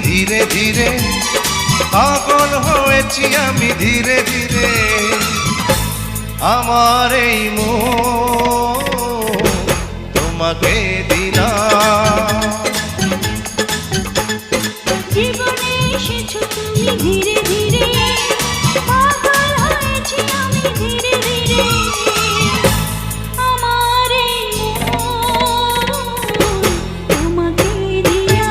ধীরে ধীরে, পাগল হয়েছি আমি ধীরে ধীরে। আমার এই মন তোমাকে দিলাম। জীবনে এসেছো তুমি ধীরে ধীরে, পাগল হয়েছি আমি ধীরে ধীরে। আমার এই মন তোমাকে দিলাম।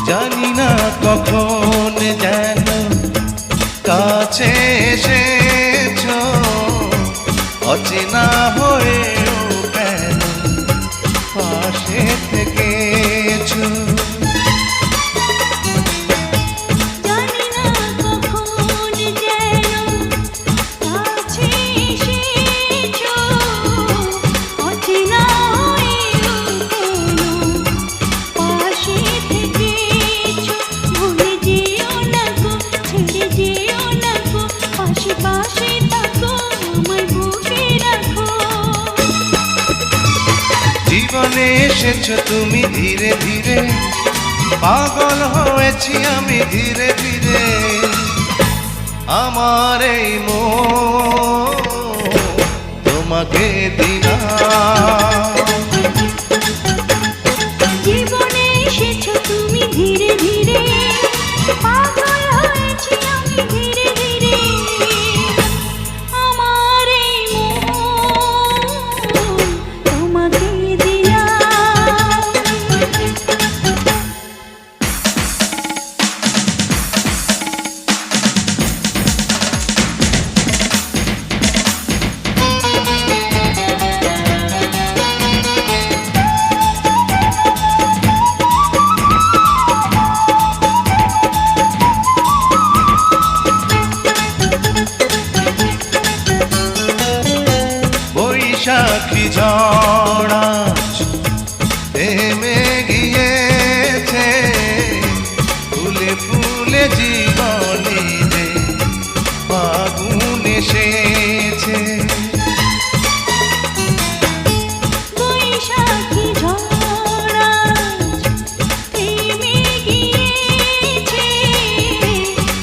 জানি না কখন যেন কাছে এসেছো, অচেনা হয়েও কেন পাশে থেকেছো। জানি না কখন যেন কাছে এসেছো, অচেনা হয়েও কেন পাশে থেকেছো। ভুলে যেও না গো, ছেড়ে যেও না গো, পাশে পাশে থাকো, আমায় বুকে রাখো। জীবনে এসেছো তুমি ধীরে ধীরে, পাগল হয়েছি আমি ধীরে ধীরে। আমার এই মন তোমাকে দিলাম। জীবনে এসেছো তুমি ধীরে ধীরে, পাগল হয়েছি আমি ধীরে ধীরে। আমার এই মন তোমাকে দিলাম। বৈশাখী ঝড় থেমে গিয়েছে, ফুলে ফুলে জীবনে যে ফাগুন এসেছে। বৈশাখী ঝড় আজ থেমে গিয়েছে,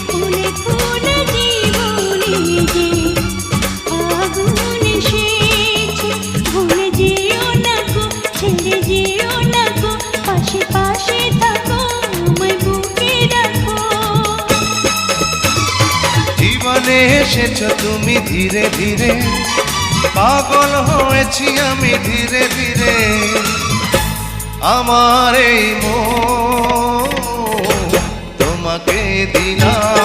ফুলে ফুলে জীবনে যে ফাগুন এসেছে। ভুলে যেও না গো, ছেড়ে যেও না গো, পাশে পাশে থাকো, আমায় বুকে রাখো। জীবনে এসেছো তুমি ধীরে ধীরে, পাগল হয়েছি আমি ধীরে ধীরে। আমার এই মন তোমাকে দিলাম।